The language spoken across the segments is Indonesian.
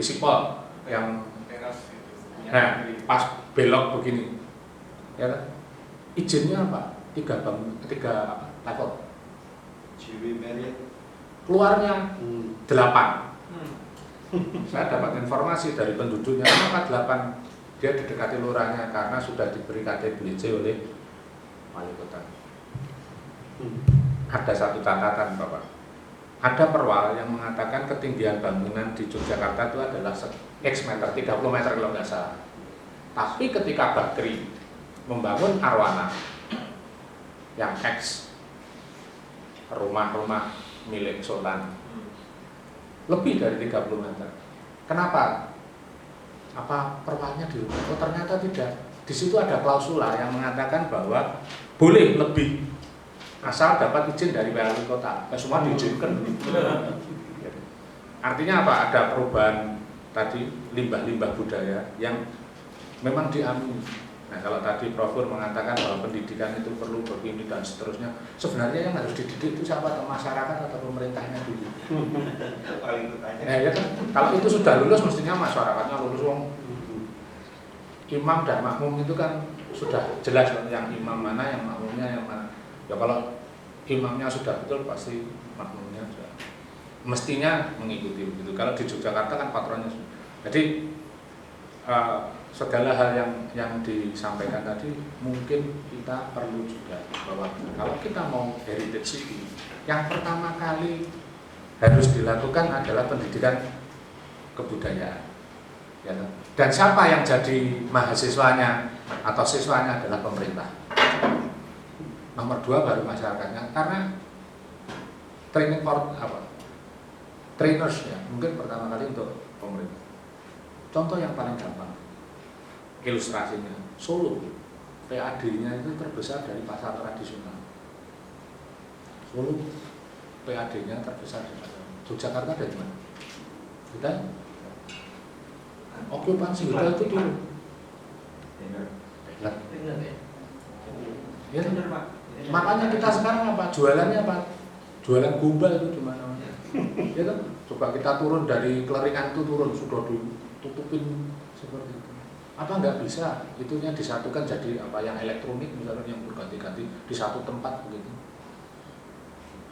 Sipol yang pas belok begini, ya kan? Izinnya apa? Tiga level. Keluarnya 8. Saya dapat informasi dari penduduknya, kenapa 8? Dia didekati lurahnya karena sudah diberi KTBLJ oleh wali kota. Ada satu catatan, Bapak. Ada perwal yang mengatakan ketinggian bangunan di Yogyakarta itu adalah X meter, 30 meter kalau nggak salah. Tapi ketika Bakri membangun Arwana yang X, rumah-rumah milik Sultan, lebih dari 30 meter. Kenapa? Apa perwalnya di rumah? Oh ternyata tidak. Di situ ada klausula yang mengatakan bahwa boleh lebih asal dapat izin dari wali kota. Semua diizinkan. Artinya apa? Ada perubahan tadi limbah-limbah budaya yang memang diamini. Nah kalau tadi Prof. Mengatakan bahwa pendidikan itu perlu begini dan seterusnya, sebenarnya yang harus dididik itu siapa? Atau masyarakat atau pemerintahnya dulu? Nah, ya kan? Kalau itu sudah lulus mestinya masyarakatnya lulus. Imam dan makmum itu kan sudah jelas yang imam mana, yang makmumnya yang mana. Ya kalau imamnya sudah betul pasti makmumnya sudah mestinya mengikuti begitu. Kalau di Yogyakarta kan patronnya. Jadi segala hal yang disampaikan tadi mungkin kita perlu juga bahwa kalau kita mau heritage city, yang pertama kali harus dilakukan adalah pendidikan kebudayaan. Ya, dan siapa yang jadi mahasiswanya atau siswanya adalah pemerintah. Nomor 2 baru masyarakatnya, karena training for trainersnya mungkin pertama kali untuk pemerintah. Contoh yang paling gampang, ilustrasinya Solo, PAD-nya itu terbesar dari pasar tradisional. Solo, PAD-nya terbesar dari pasar. Yogyakarta dari mana? Kita okupansi kita itu turun. Ya, makanya kita sekarang apa? Jualannya apa? Jualan gombal itu di mana-mana. Ya kan? Coba kita turun dari Keleringan itu turun sudah ditutupin seperti itu. Apa nggak bisa? Itunya disatukan jadi apa yang elektronik misalnya yang berganti-ganti di satu tempat begitu.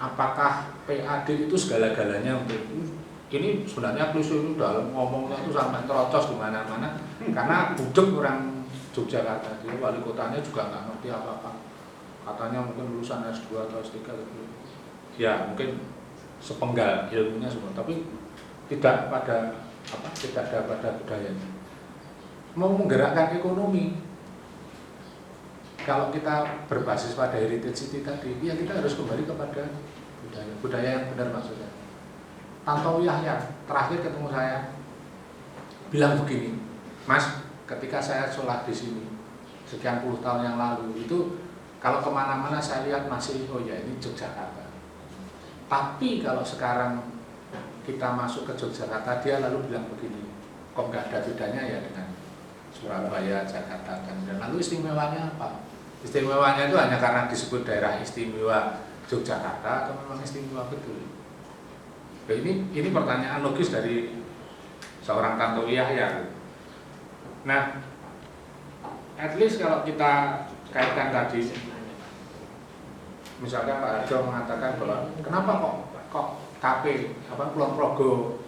Apakah PAD itu segala-galanya untuk itu? Ini sebenarnya klise itu dalam ngomongnya itu sampai terocos di mana-mana karena budek orang Yogyakarta, dia wali kotanya juga nggak ngerti apa-apa. Katanya mungkin lulusan S2 atau S3 gitu. Ya mungkin sepenggal ilmunya semua, tapi tidak pada tidak ada pada budayanya. Mau menggerakkan ekonomi, kalau kita berbasis pada heritage city tadi, ya kita harus kembali kepada budaya yang benar maksudnya. Tantowi Yahya terakhir ketemu saya bilang begini, Mas, ketika saya sholat di sini sekian puluh tahun yang lalu itu kalau kemana-mana saya lihat masih oh ya ini Yogyakarta. Tapi kalau sekarang kita masuk ke Yogyakarta, dia lalu bilang begini, kok nggak ada bedanya ya dengan Surabaya, Jakarta dan lalu istimewanya apa? Istimewanya itu hanya karena disebut daerah istimewa Yogyakarta atau memang istimewa betul? Nah, ini pertanyaan logis dari seorang Tantowi Yahya. Nah, at least kalau kita kaitkan tadi, misalkan Pak Harjo mengatakan bahwa kenapa kok KP Kulon Progo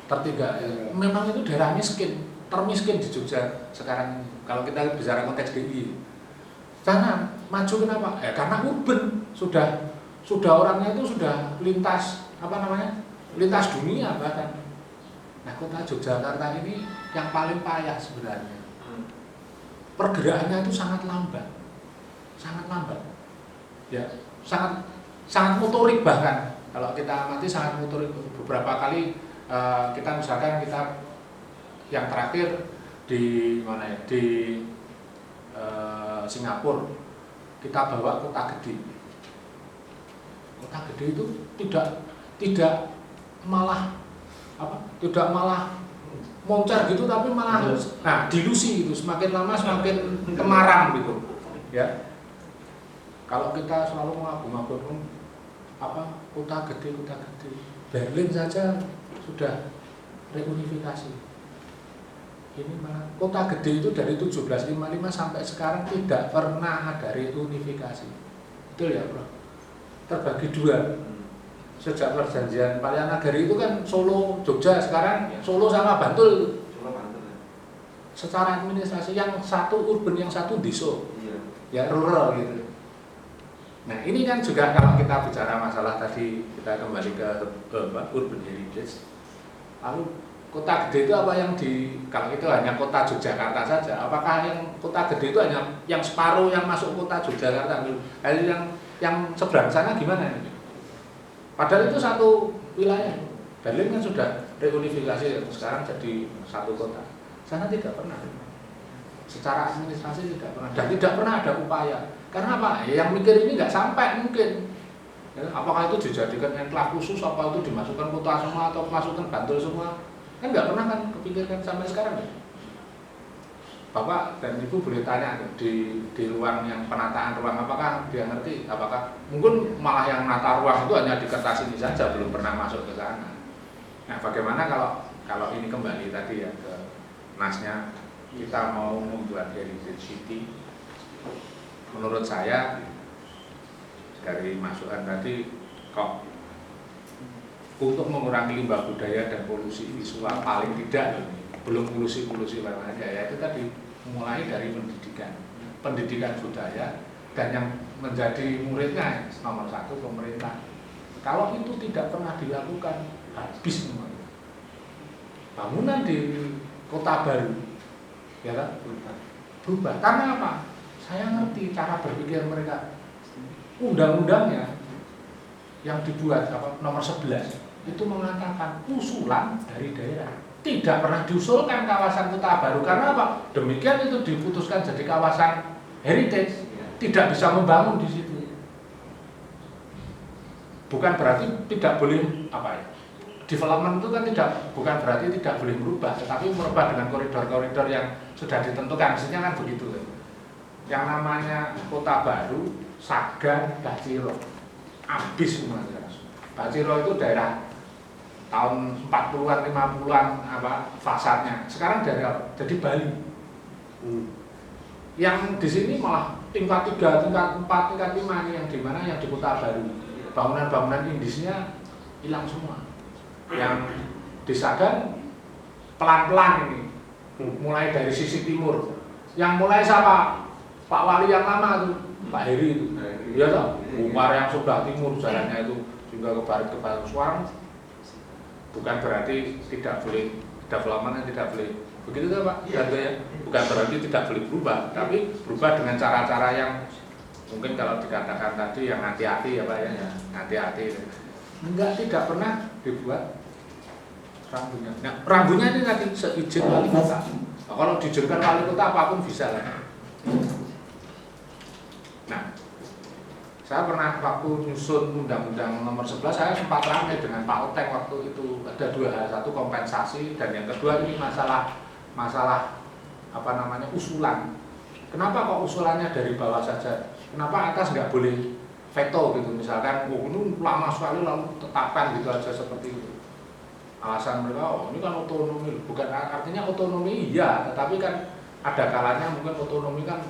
tertinggal? Memang itu daerah miskin, termiskin di Jogja sekarang ini. Kalau kita bicara konteks DIY, jangan maju kenapa? Karena urban sudah orangnya itu sudah lintas lintas dunia bahkan. Nah kota Yogyakarta ini yang paling payah sebenarnya. Pergerakannya itu sangat lambat, ya sangat motorik bahkan. Kalau kita amati sangat motorik. Beberapa kali kita misalkan kita yang terakhir di mana ya di Singapura kita bawa kota gede. Kota gede itu tidak malah moncer gitu, tapi malah dilusi gitu, semakin lama semakin kemarang gitu ya. Kalau kita selalu mengagung-agungkan kota gede, Berlin saja sudah reunifikasi. Ini malah kota gede itu dari 1755 sampai sekarang tidak pernah ada reunifikasi. Betul ya, Bro? Terbagi dua. Sejak perjanjian Palianagari itu kan Solo, Jogja, sekarang Solo sama Bantul. Secara administrasi yang satu urban, yang satu desa. Ya rural gitu. Nah ini kan juga kalau kita bicara masalah tadi, kita kembali ke urban heritage. Lalu kota gede itu apa yang kalau itu hanya kota Yogyakarta saja, apakah yang kota gede itu hanya yang separuh yang masuk kota Yogyakarta, lalu yang seberang sana gimana ini? Padahal itu satu wilayah. Berlin kan sudah reunifikasi, sekarang jadi satu kota. Sana tidak pernah. Secara administrasi tidak pernah, dan tidak pernah ada upaya. Karena apa? Ya, yang mikir ini nggak sampai mungkin. Ya, apakah itu dijadikan enklat khusus, apa itu dimasukkan kota semua atau masukkan Bantul semua? Kan nggak pernah kan kepikirkan sampai sekarang ya. Bapak dan Ibu boleh tanya di ruang yang penataan ruang, apakah dia ngerti? Apakah mungkin malah yang menata ruang itu hanya di kertas ini saja, belum pernah masuk ke sana. Nah, bagaimana kalau ini kembali tadi ya ke nasnya, kita mau membuat heritage city. Menurut saya dari masukan tadi, kok untuk mengurangi limbah budaya dan polusi visual paling tidak belum polusi lain aja ya, itu tadi mulai dari pendidikan budaya, dan yang menjadi muridnya nomor satu pemerintah. Kalau itu tidak pernah dilakukan, habis semuanya. Bangunan di kota baru ya kan berubah. Karena apa? Saya ngerti cara berpikir mereka. Undang-undangnya yang dibuat nomor 11 itu mengatakan usulan dari daerah. Tidak pernah diusulkan kawasan kota baru. Karena apa? Demikian itu diputuskan jadi kawasan heritage, tidak bisa membangun di situ. Bukan berarti tidak boleh development itu kan bukan berarti tidak boleh merubah, tetapi merubah dengan koridor-koridor yang sudah ditentukan. Mestinya kan begitu kan. Yang namanya kota baru, Sagan, Baciro, habis semuanya. Baciro itu daerah tahun 40-an, 50-an fasadnya. Sekarang daerah jadi Bali. Yang di sini malah tingkat 3, tingkat 4, tingkat 5 ini yang di mana yang di kota baru. Bangunan-bangunan indisnya hilang semua. Yang di Sagan pelan-pelan ini mulai dari sisi timur. Yang mulai siapa? Pak Wali yang lama itu, Pak Heri itu. Iya toh, Umar yang sebelah timur jalannya itu juga ke barat Suarang. Bukan berarti tidak boleh development, tidak boleh begitu toh Pak. Ya. Bukan berarti tidak boleh berubah, tapi berubah dengan cara-cara yang mungkin kalau dikatakan tadi yang hati-hati ya Pak ya, hati-hati. Tidak pernah dibuat rambunya. Nah, rambunya ini nanti seizin wali kota. Nah, kalau diizinkan wali kota apapun bisa lah. Nah, saya pernah waktu nyusun undang-undang nomor 11, saya sempat ramai dengan Pak Oteng waktu itu. Ada dua hal, satu kompensasi dan yang kedua ini masalah usulan. Kenapa kok usulannya dari bawah saja? Kenapa atas nggak boleh veto gitu, misalkan ini lama sekali lalu tetapkan gitu aja seperti itu. Alasan mereka, ini kan otonomi, bukan artinya otonomi iya, tetapi kan ada kalanya mungkin otonomi kan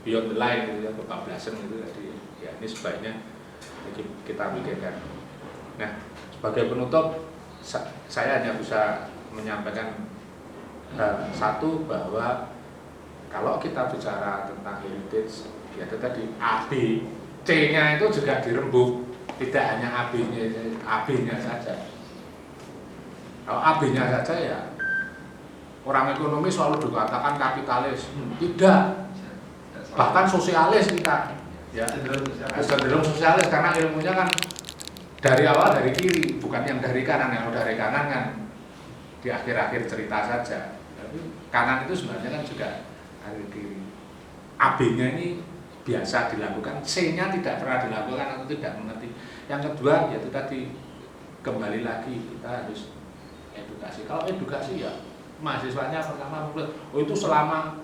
beyond the line gitu ya, kebablasan gitu. Jadi ya ini sebaiknya kita pikirkan. Nah, sebagai penutup saya hanya bisa menyampaikan satu, bahwa kalau kita bicara tentang heritage, ya itu tadi AB, C-nya itu juga dirembuk, tidak hanya AB-nya saja. Kalau AB-nya saja ya orang ekonomi selalu dikatakan kapitalis, tidak, bahkan sosialis kita, ya cenderung sosialis karena ilmunya kan dari awal dari kiri, bukan yang dari kanan. Yang dari kanan kan di akhir-akhir cerita saja, tapi kanan itu sebenarnya kan juga dari kiri. AB-nya ini biasa dilakukan, C-nya tidak pernah dilakukan atau tidak mengerti. Yang kedua yaitu tadi, kembali lagi kita harus edukasi. Kalau edukasi ya mahasiswanya pertama itu selama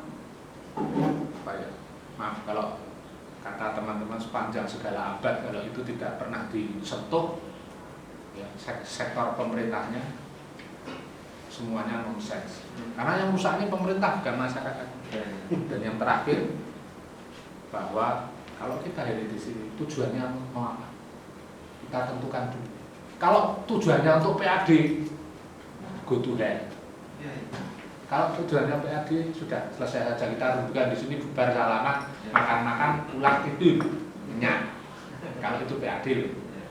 maaf kalau kata teman-teman sepanjang segala abad, kalau itu tidak pernah disentuh ya sektor pemerintahnya, semuanya nonsens. Karena yang rusak ini pemerintah bukan masyarakat. Dan yang terakhir, bahwa kalau kita hadir di sini tujuannya mau apa? Kita tentukan dulu. Kalau tujuannya untuk PAD, go to hell. Kalau tujuannya PAD sudah selesai saja, kita rubuhkan di sini, bubar salaman, makan-makan, pulang tidur, kenyang. Kalau itu PAD.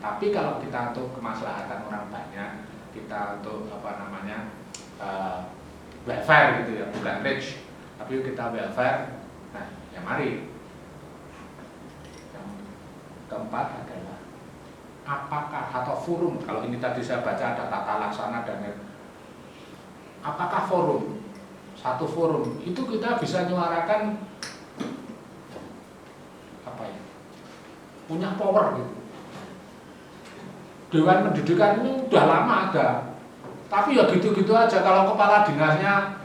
Tapi kalau kita untuk kemaslahatan orang banyak, kita untuk welfare gitu ya, bukan rich, tapi kita welfare. Nah, ya mari. Yang keempat adalah apakah atau forum, kalau ini tadi saya baca ada tata laksana dan apakah forum, satu forum itu kita bisa menyuarakan apa ya, punya power gitu. Dewan Pendidikan ini udah lama ada, tapi ya gitu-gitu aja. Kalau kepala dinasnya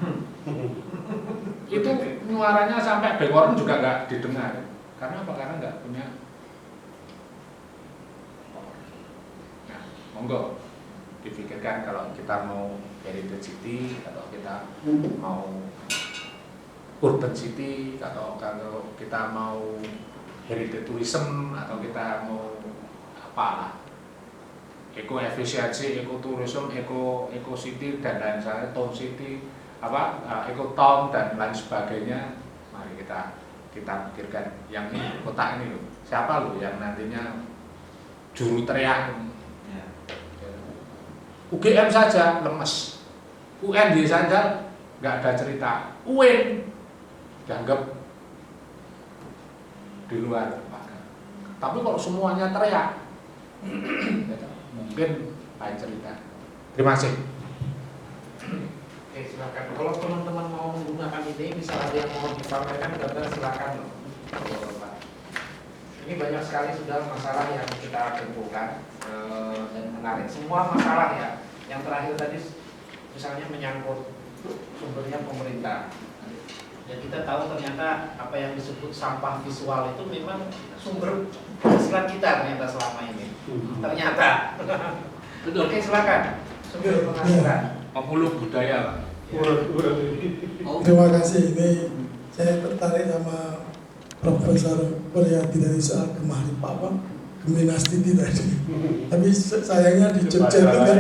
itu nyuaranya sampai Bengkoren juga nggak didengar. Karena apa? Karena nggak punya. Nah, monggo dipikirkan kalau kita mau heritage city, atau kita mau urban city, atau kalau kita mau heritage tourism, atau kita mau apalah, eco efisiensi, eco tourism, eco city dan lain sebagainya, town city, eco town dan lain sebagainya. Mari kita pikirkan yang ini, kota ini loh. Siapa loh yang nantinya juru teriak? UGM saja lemes, UNY saja nggak ada cerita, UIN dianggap di luar. Tapi kalau semuanya teriak, mungkin lain cerita. Terima kasih. Oke, silakan. Kalau teman-teman mau menggunakan ini, misalnya ada yang mau disampaikan, silakan. Ini banyak sekali sudah masalah yang kita kumpulkan dan menarik. Semua masalah ya. Yang terakhir tadi misalnya menyangkut sumbernya pemerintah. Dan kita tahu ternyata apa yang disebut sampah visual itu memang sumber penghasilan kita ternyata selama ini. Ternyata. Oke, silakan. Sumber penghasilan. Penghulu budaya, Pak. Terima kasih. Ini saya tertarik sama Profesor Puryadi dari soal kemarin Pak Geminastiti tadi. Tapi sayangnya di Jogja itu kan,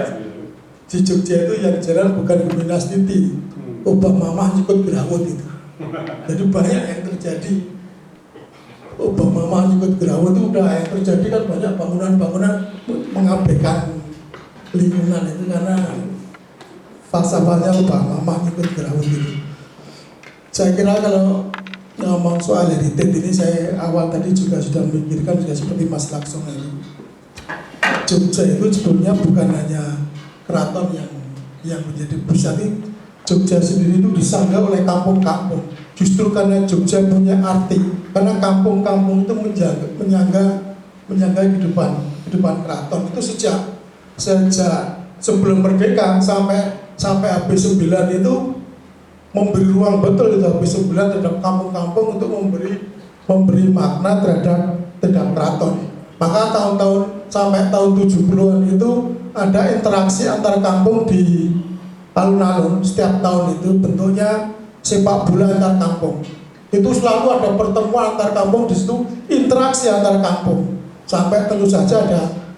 di Jogja itu yang jalan bukan Geminastiti, Obama mah ikut gerawut itu. Jadi banyak yang terjadi. Obama mah ikut gerawut itu udah yang terjadi kan, banyak bangunan-bangunan mengabaikan lingkungan itu karena falsafahnya Obama mah ikut gerawut itu. Saya kira kalau ngomong soal heritage ini, saya awal tadi juga sudah memikirkan juga seperti Mas Laksong ini. Jogja itu sebetulnya bukan hanya keraton yang menjadi pusat. Jogja sendiri itu disanggah oleh kampung-kampung. Justru karena Jogja punya arti, karena kampung-kampung itu menyangga kehidupan keraton itu sejak sebelum merdeka sampai habis 9 itu memberi ruang betul itu habis 9 terhadap kampung-kampung untuk memberi makna terhadap keraton. Maka tahun-tahun sampai tahun 70-an itu ada interaksi antar kampung di alun-alun. Setiap tahun itu bentuknya sepak bola antar kampung. Itu selalu ada pertemuan antar kampung, di situ interaksi antar kampung. Sampai tentu saja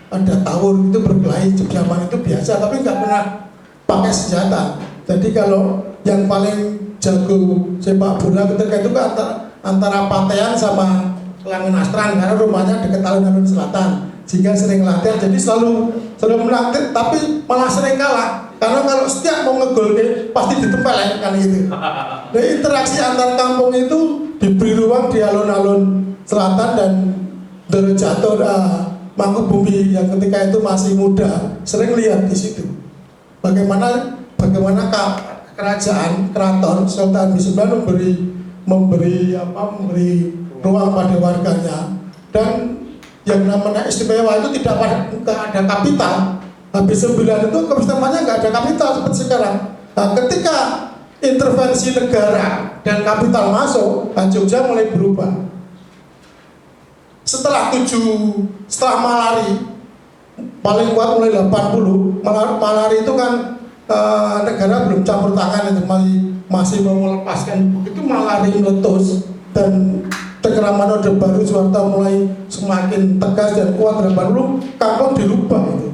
ada tawur itu berkelahi zaman itu biasa, tapi nggak pernah pakai senjata. Jadi kalau yang paling jago sepak bola ketika itu kan antara Patean sama Langenastran, karena rumahnya dekat alun-alun selatan, sehingga sering latihan. Jadi selalu melatih, tapi malah sering kalah. Karena kalau setiap mau ngegol pasti ditempel kan gitu. Nah, interaksi antar kampung itu diberi ruang di alun-alun selatan, dan Dorojato Mangkubumi yang ketika itu masih muda sering lihat di situ. Bagaimana keraton Sultan Bisuban memberi ruang pada warganya, dan yang namanya istimewa itu tidak ada kapital. Habis 9 itu keistimewanya nggak ada kapital seperti sekarang. Nah, ketika intervensi negara dan kapital masuk, Jogja mulai berubah. Setelah Malari paling kuat mulai 80, Malari itu kan negara belum campur tangan, itu masih mau melepaskan, begitu malah meletus dan cengkeraman Orde Baru Soeharto mulai semakin tegas dan kuat dan baru kampung dirubah itu.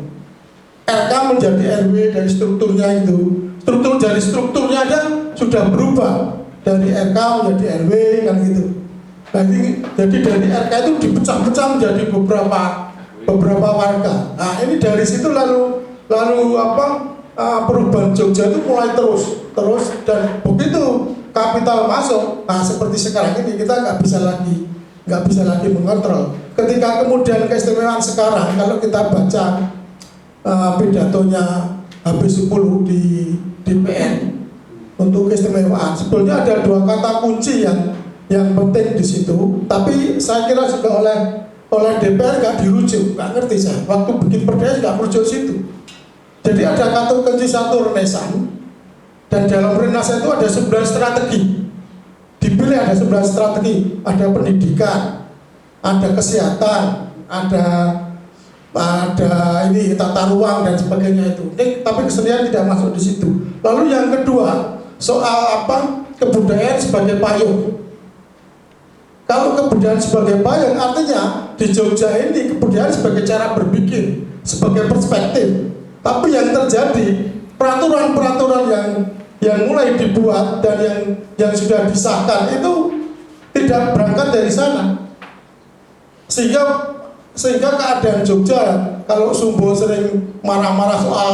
RK menjadi RW dari strukturnya itu, dari strukturnya aja sudah berubah dari RK menjadi RW kan gitu. Jadi dari RK itu dipecah-pecah menjadi beberapa warga. Nah ini dari situ lalu perubahan Jogja itu mulai terus dan begitu kapital masuk, nah seperti sekarang ini kita nggak bisa lagi mengontrol. Ketika kemudian keistimewaan sekarang, kalau kita baca pidatonya HB10 di PN untuk keistimewaan, sebetulnya ada 2 kata kunci yang penting di situ, tapi saya kira juga oleh DPR nggak dirujuk, nggak ngerti saya. Waktu bikin perda nggak merujuk situ. Jadi ada kata kunci 1 renaissance. Dan dalam Renaissance itu ada 9 strategi. Dipilih ada 9 strategi. Ada pendidikan, ada kesehatan, ada ini tata ruang dan sebagainya itu. Tapi kesenian tidak masuk di situ. Lalu yang kedua, soal kebudayaan sebagai payung. Kalau kebudayaan sebagai payung artinya di Jogja ini kebudayaan sebagai cara berpikir, sebagai perspektif. Tapi yang terjadi peraturan-peraturan yang mulai dibuat dan yang sudah disahkan itu tidak berangkat dari sana, sehingga keadaan Jogja, kalau Sumbo sering marah-marah soal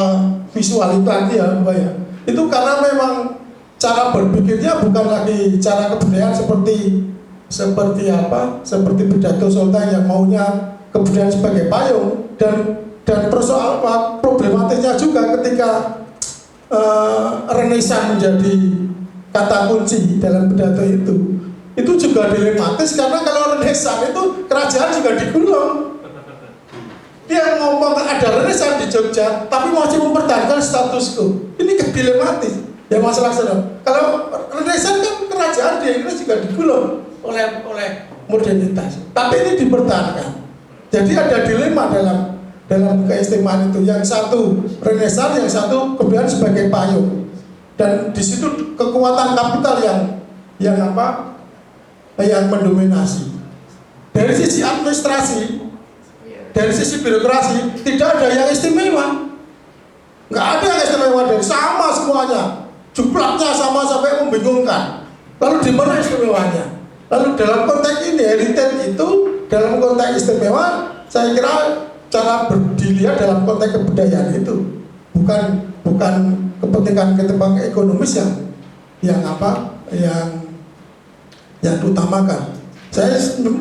visualitas ya Mbak ya, itu karena memang cara berpikirnya bukan lagi cara kebudayaan seperti pidato Sultan yang maunya kebudayaan sebagai payung dan persoalan problematiknya juga ketika Renaissance menjadi kata kunci dalam pidato itu juga dilematis karena kalau Renaissance itu kerajaan juga digulung. Dia ngomong ada Renaissance di Jogja tapi masih mempertahankan status quo. Ini dilematis ya masalah sedang. Kalau Renaissance kan kerajaan di Inggris juga digulung oleh modernitas, tapi ini dipertahankan. Jadi ada dilema dalam keistimewaan itu, yang satu Renaissance, yang satu kemudian sebagai payung, dan di situ kekuatan kapital yang mendominasi. Dari sisi administrasi, dari sisi birokrasi tidak ada yang istimewa, nggak ada yang istimewa, dari sama semuanya, jumlahnya sama sampai membingungkan. Lalu di mana istimewanya? Lalu dalam konteks ini heritage itu, dalam konteks istimewa, saya kira cara dilihat dalam konteks kebudayaan itu bukan kepentingan ekonomis yang diutamakan. Saya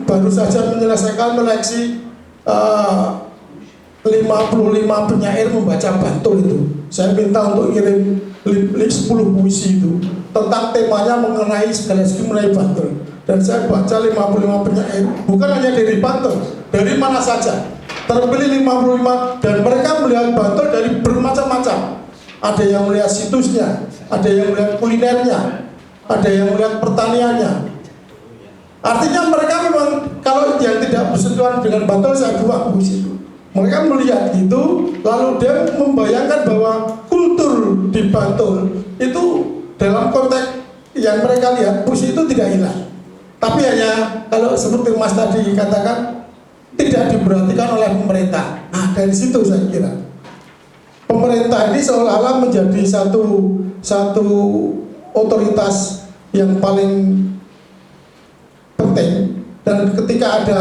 baru saja menyelesaikan meleksi 55 penyair membaca Bantul itu. Saya minta untuk kirim 10 puisi itu tentang temanya mengenai segala segi mengenai Bantul. Dan saya baca 55 penyair, bukan hanya dari Bantul, dari mana saja. Terpilih 55 dan mereka melihat Bantul dari bermacam-macam. Ada yang melihat situsnya, ada yang melihat kulinernya, ada yang melihat pertaniannya. Artinya mereka memang kalau yang tidak bersentuhan dengan Bantul, saya buang puisi itu. Mereka melihat itu, lalu dia membayangkan bahwa kultur di Bantul itu dalam konteks yang mereka lihat, puisi itu tidak hilang. Tapi hanya kalau seperti Mas tadi katakan tidak diperhatikan oleh pemerintah. Nah dari situ saya kira pemerintah ini seolah-olah menjadi satu otoritas yang paling penting, dan ketika ada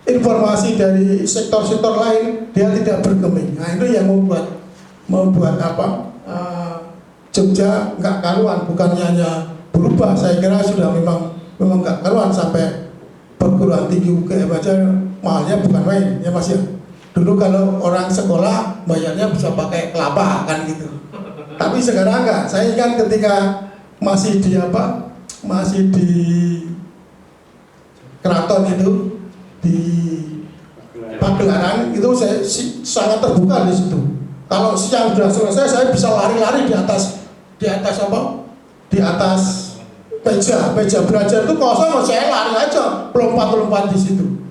informasi dari sektor-sektor lain dia tidak bergeming. Nah itu yang membuat Jogja nggak karuan, bukannya hanya berubah, saya kira sudah memang nggak karuan sampai perguruan tinggi UGM aja mahalnya bukan main ya Mas ya. Dulu kalau orang sekolah bayarnya bisa pakai kelapa kan gitu. Tapi sekarang enggak. Saya ingat ketika masih di keraton itu di Pagelaran itu saya sangat terbuka di situ. Kalau siang sudah selesai saya bisa lari-lari di atas meja belajar itu kosong, saya lari aja, lompat di situ,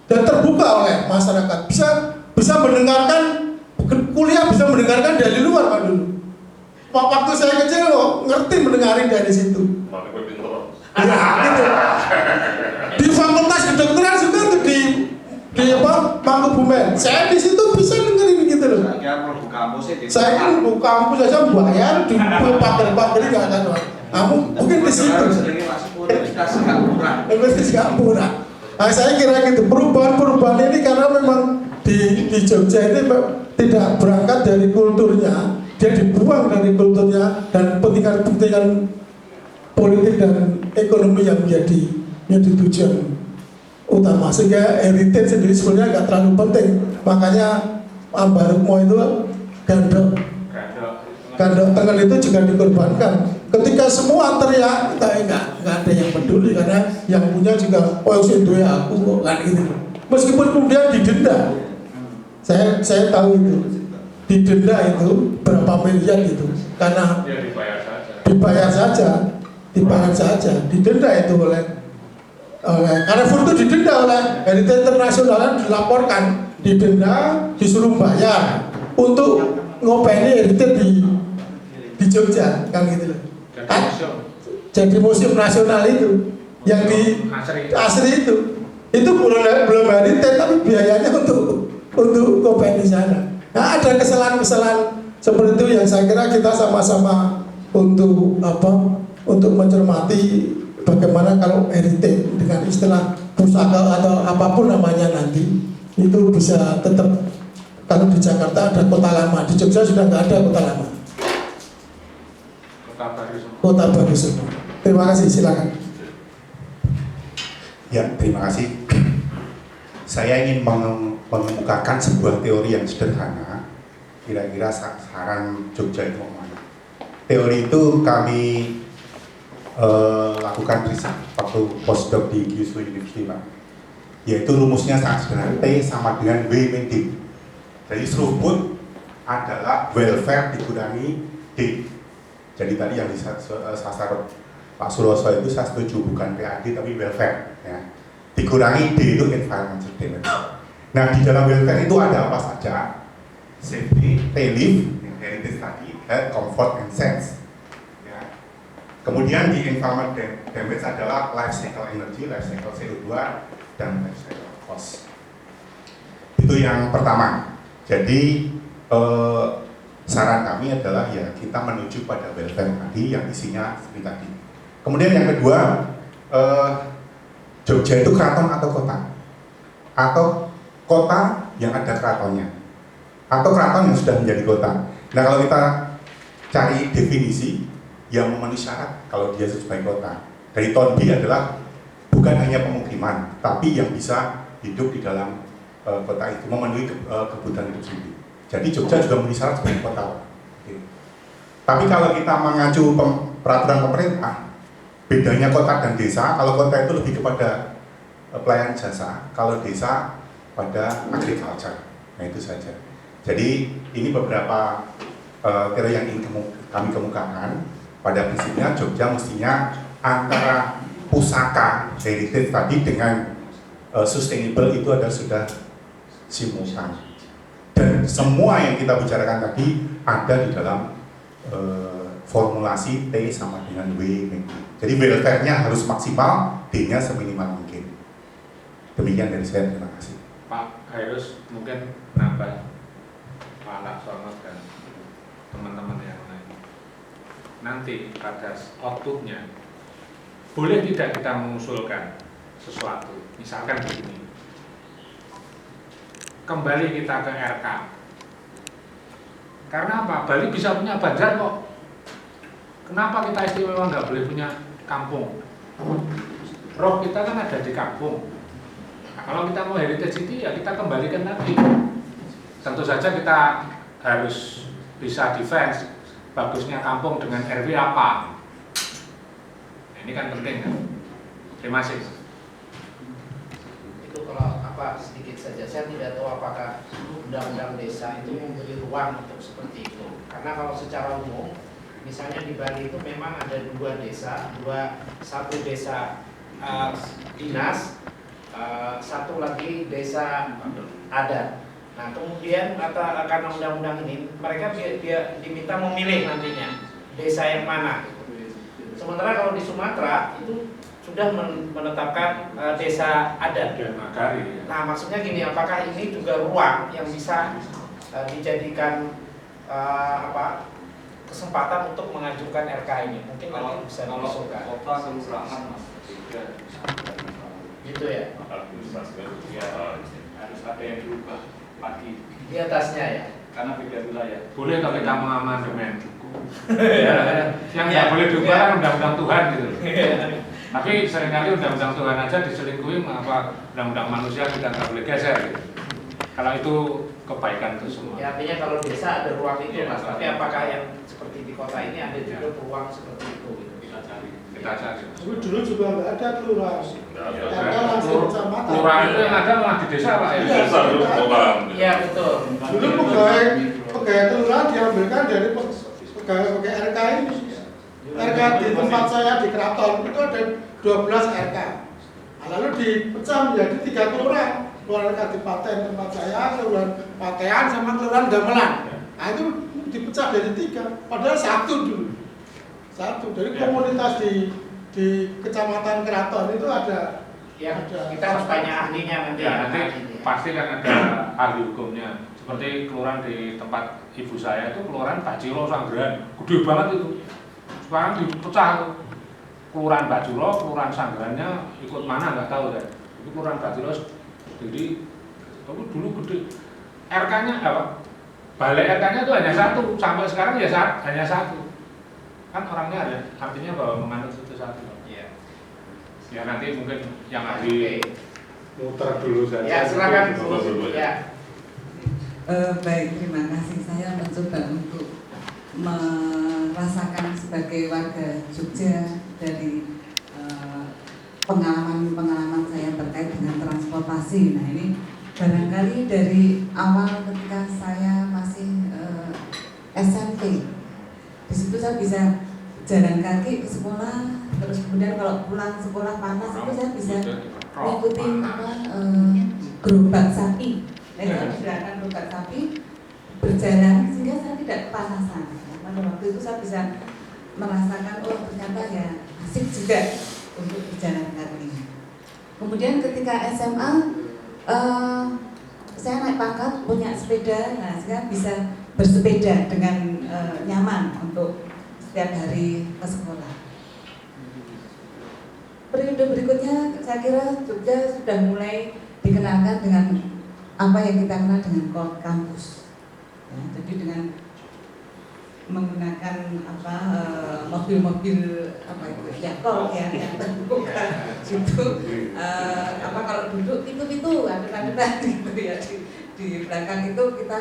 dan terbuka oleh masyarakat, bisa mendengarkan kuliah bisa mendengarkan dari luar Pak dulu. Waktu saya kecil kok ngerti mendengarin dari situ. Mana gue pintar. Ya, gitu. Di fakultas kedokteran juga tuh di apa Mangkubumen. Saya di situ bisa dengerin gitu loh. Saya mau buka kampus sih. Saya kan buka kampus aja bayar di pagar-pagar nggak kan. Kamu mungkin di situ. Sering masuk universitas nggak murah. Universitas nggak murah. Nah, saya kira gitu. Perubahan ini karena memang di Jogja ini tidak berangkat dari kulturnya, dia dibuang dari kulturnya dan kepentingan politik dan ekonomi yang menjadi tujuan utama, sehingga heritage sendiri sebenarnya nggak terlalu penting. Makanya Ambarukmo itu gandok Tengen itu juga dikorbankan. Ketika semua teriak, kita nggak ada yang peduli karena yang punya juga itu ya aku kok kan gitu. Meskipun kemudian didenda, saya tahu itu didenda itu berapa miliar itu karena Ya dibayar saja, didenda itu oleh Carrefour itu didenda oleh Heritage Internasional, dilaporkan, didenda, disuruh bayar untuk ngopeni Heritage di Jogja kan gitu loh. Jadi museum nasional itu yang di asri itu belum Heritage tapi biayanya untuk ngopeni sana. Nah, ada kesalahan-kesalahan seperti itu yang saya kira kita sama-sama untuk mencermati bagaimana kalau heritage dengan istilah pusaka atau apapun namanya nanti itu bisa tetap. Kalau di Jakarta ada kota lama, di Jogja sudah nggak ada kota lama. Kota baru semua. Terima kasih, silakan. Ya, terima kasih. Saya ingin mengemukakan sebuah teori yang sederhana. Kira-kira saran Jogja itu mana? Teori itu kami lakukan riset waktu postdoc di Kyushu University, Pak. Yaitu rumusnya sangat sederhana, T sama dengan W min D. Jadi throughput adalah welfare dikurangi D. Jadi tadi yang disasar Pak Suroso itu saya setuju, bukan PAD tapi welfare ya. Dikurangi D itu environmental damage. Nah, di dalam welfare itu ada apa saja? Safety, relief, heritage tadi, health, comfort, and sense. Ya. Kemudian di environment damage adalah life cycle energy, life cycle CO2, dan life cycle cost. Itu yang pertama. Jadi saran kami adalah ya kita menuju pada welfare tadi yang isinya seperti tadi. Kemudian yang kedua, Jogja itu keraton atau kota? Atau kota yang ada keratonnya? Atau keraton yang sudah menjadi kota? Nah, kalau kita cari definisi yang memenuhi syarat kalau dia sebagai kota, dari Tondi adalah bukan hanya pemukiman, tapi yang bisa hidup di dalam kota itu, memenuhi kebutuhan hidup sendiri. Jadi Jogja juga memenuhi syarat sebagai kota. Tapi kalau kita mengacu peraturan pemerintah, bedanya kota dan desa, kalau kota itu lebih kepada pelayanan jasa, kalau desa pada agriculture. Nah, itu saja. Jadi ini beberapa teori yang ingin kami kemukakan. Pada prinsipnya Jogja mestinya antara pusaka heritage tadi dengan sustainable itu adalah sudah simultan. Dan semua yang kita bicarakan tadi ada di dalam formulasi T sama dengan W. Jadi welfare-nya harus maksimal, D-nya seminimal mungkin. Demikian dari saya, terima kasih. Pak Hairus mungkin nambah Pak Laksono dan teman-teman yang lain. Nanti pada outputnya boleh tidak kita mengusulkan sesuatu, misalkan begini. Kembali kita ke RK. Karena apa? Bali bisa punya Banjar kok. Kenapa kita istimewa nggak boleh punya kampung? Roh kita kan ada di kampung. Nah, kalau kita mau heritage city ya kita kembalikan lagi. Tentu saja kita harus bisa defense bagusnya kampung dengan RW apa. Nah, ini kan penting kan. Terima kasih. Itu kalau sedikit saja, saya tidak tahu apakah undang-undang desa itu memberi ruang untuk seperti itu. Karena kalau secara umum, misalnya di Bali itu memang ada satu desa dinas, satu lagi desa adat. Nah kemudian karena undang-undang ini mereka dia diminta memilih nantinya desa yang mana. Sementara kalau di Sumatera itu sudah menetapkan desa adat. Nah maksudnya gini, apakah ini juga ruang yang bisa dijadikan kesempatan untuk mengajukan RK ini? Mungkin nanti bisa diusulkan. Kota kelurahan mas, Gitu ya. Harus ada yang diubah pagi Di atasnya ya. karena beda wilayah. Boleh kalau kita mengamandemen. Yang nggak boleh diubah kan undang-undang Tuhan gitu. Tapi seringkali undang-undang Tuhan aja diselingkuhi apa undang-undang manusia kita nggak boleh geser gitu. Kalau itu kebaikan itu semua. Ya artinya kalau desa ada ruang itu Ya, mas. Tapi apakah yang seperti di kota ini ada juga ruang seperti itu? Gitu. Kita cari. Tapi dulu juga nggak ada kelurahan. Ada langsung kecamatan. Kelurahan itu yang ada malah di desa pak ya. Iya, Desa dulu kelurahan. Iya betul. Dulu pegawai kelurahan diambilkan dari pegawai RK ini. RK di tempat saya di Keraton itu ada 12 RK. Nah, lalu dipecah menjadi 3 kelurahan. Kelurahan Kadipaten tempat saya, kelurahan Patean sama kelurahan Gamelan. Nah itu dipecah dari 3, padahal 1 dulu. 1 dari komunitas di Kecamatan Keraton itu ada. Ya kita harus tanya ahlinya nanti. Ya nanti ahlinya. pasti kan ada ahli hukumnya. Seperti kelurahan di tempat ibu saya itu kelurahan Bajiro Sanggeran, gede banget itu. Sekarang dipecah tuh. Kelurahan Bajiro, kelurahan Sanggerannya ikut mana nggak tahu kan. Itu kelurahan Bajiro jadi tapi dulu gede. RK-nya apa? Balai RK-nya itu hanya 1 sampai sekarang ya hanya 1. Kan orangnya ada, artinya bahwa menganut itu 1. Iya. Ya nanti mungkin yang ahli Oke. muter dulu saja. Ya silakan Bu. Dulu, Ya. Baik, terima kasih. Saya mencoba untuk merasakan sebagai warga Jogja dari pengalaman-pengalaman saya terkait dengan transportasi. Nah ini barangkali dari awal ketika saya masih SMP, di situ saya bisa jalan kaki ke sekolah, terus kemudian kalau pulang sekolah panas itu saya bisa ngikutin gerobak sapi. Saya menggunakan gerobak sapi berjalan sehingga saya tidak kepanasan. Pada waktu itu saya bisa merasakan ternyata ya asik juga untuk berjalan kaki. Kemudian ketika SMA saya naik pangkat punya sepeda, nah saya bisa bersepeda dengan nyaman untuk setiap hari ke sekolah. Periode berikutnya saya kira Jogja sudah mulai dikenalkan dengan apa yang kita kenal dengan Cold Campus. Ya, jadi dengan menggunakan mobil-mobil ya Cold ya yang terbuka itu kalau duduk itu ada gitu ya di belakang itu kita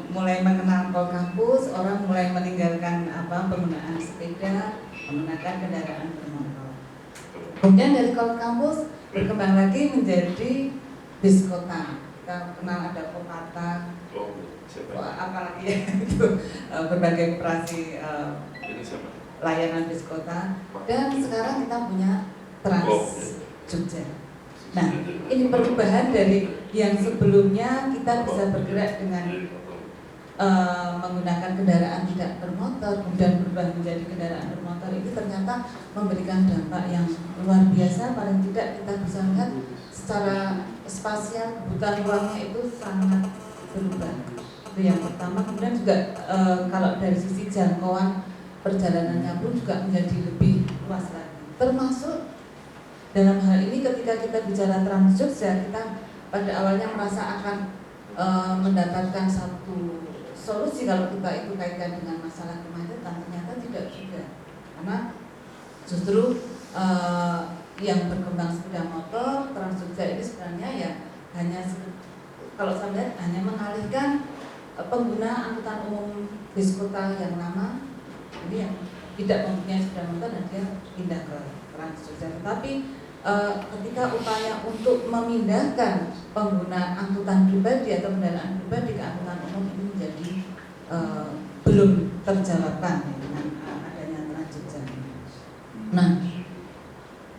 mulai mengenal Cold Campus, orang mulai meninggalkan penggunaan sepeda, menggunakan kendaraan bermotor. Kemudian dari Cold Campus berkembang lagi menjadi bis kota. Kita kenal ada Kopata, apalagi ya itu berbagai operasi layanan bis kota. Dan sekarang kita punya Trans Jogja. Nah, ini perubahan dari yang sebelumnya kita bisa bergerak dengan menggunakan kendaraan tidak bermotor, kemudian berubah menjadi kendaraan bermotor, ini ternyata memberikan dampak yang luar biasa. Paling tidak kita bisa lihat secara spasial kebutuhan ruangnya itu sangat berubah. Itu yang pertama. Kemudian juga kalau dari sisi jangkauan perjalanannya pun juga menjadi lebih luas lagi. Termasuk dalam hal ini ketika kita bicara Trans Jogja, kita pada awalnya merasa akan mendapatkan satu solusi kalau kita itu kaitkan dengan masalah kemacetan. Ternyata tidak juga, karena justru yang berkembang sepeda motor, Trans Jogja ini sebenarnya ya hanya kalau saya lihat hanya mengalihkan pengguna angkutan umum bis kota yang lama, ini yang tidak mempunyai sepeda motor dan dia pindah ke Trans Jogja. Tetapi ketika upaya untuk memindahkan pengguna angkutan pribadi atau kendaraan pribadi ke angkutan umum ini menjadi belum terjawabkan ya, dengan adanya Trans Jogja. Nah,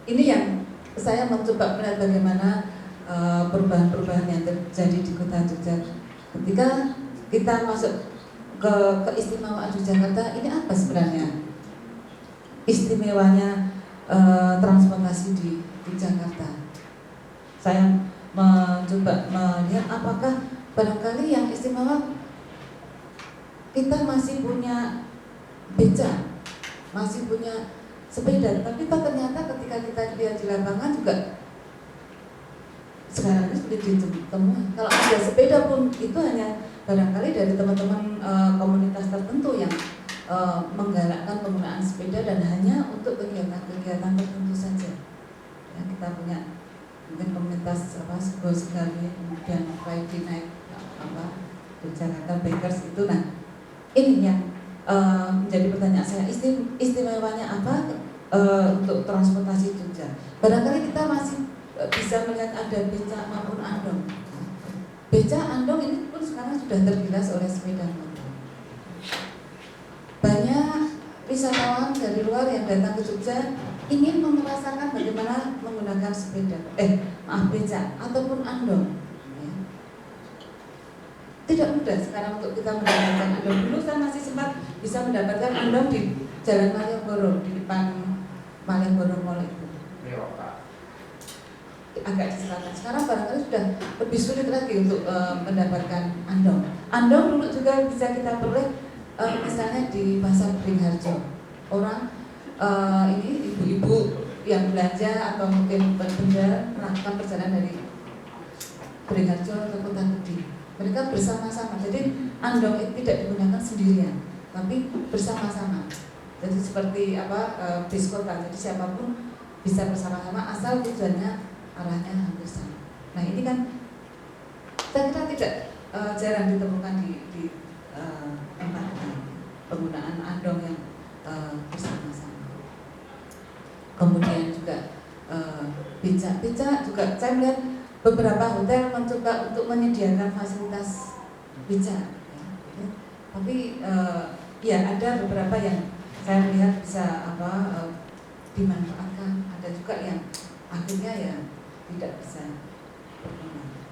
ini yang saya mencoba melihat bagaimana perubahan-perubahan yang terjadi di kota Jogja. Ketika kita masuk ke keistimewaan Yogyakarta, ini apa sebenarnya istimewanya transportasi di Jakarta? Saya mencoba melihat apakah barangkali yang istimewa kita masih punya beca, masih punya sepeda, tapi ternyata ketika kita lihat di lapangan juga sekarang ini sudah ditemui. Kalau ada sepeda pun itu hanya barangkali dari teman-teman komunitas tertentu yang menggalakkan penggunaan sepeda dan hanya untuk kegiatan-kegiatan tertentu saja. Ya, kita punya mungkin komunitas Sego Sekali, kemudian Friday Night di Jakarta Bakers itu. Nah, ini yang menjadi pertanyaan saya, istimewanya apa untuk transportasi Jogja? Barangkali kita masih bisa melihat ada beca maupun andong. Beca andong ini pun sekarang sudah tergilas oleh sepeda motor. Banyak wisatawan dari luar yang datang ke Jogja ingin merasakan bagaimana menggunakan sepeda, beca ataupun andong. Ya. Tidak mudah sekarang untuk kita mendapatkan andong. Dulu saya masih sempat bisa mendapatkan andong di Jalan Malioboro, di depan Malioboro Mall itu. Agak di selatan. Sekarang barangkali sudah lebih sulit lagi untuk mendapatkan andong. Andong dulu juga bisa kita peroleh misalnya di Pasar Beringharjo. Orang ini ibu-ibu yang belanja atau mungkin berbenda melakukan perjalanan dari Beringharjo atau Kota Gede. Mereka bersama-sama. Jadi andong itu tidak digunakan sendirian, tapi bersama-sama. Jadi seperti bis kota. Jadi siapapun bisa bersama-sama asal tujuannya arahnya hampir sama. Nah ini kan saya kira tidak jarang ditemukan di tempat penggunaan andong yang bersama-sama. Kemudian juga beca juga saya melihat beberapa hotel mencoba untuk menyediakan fasilitas beca. Ya. Tapi ya ada beberapa yang saya melihat bisa dimanfaatkan. Ada juga yang akhirnya ya tidak bisa berkembang.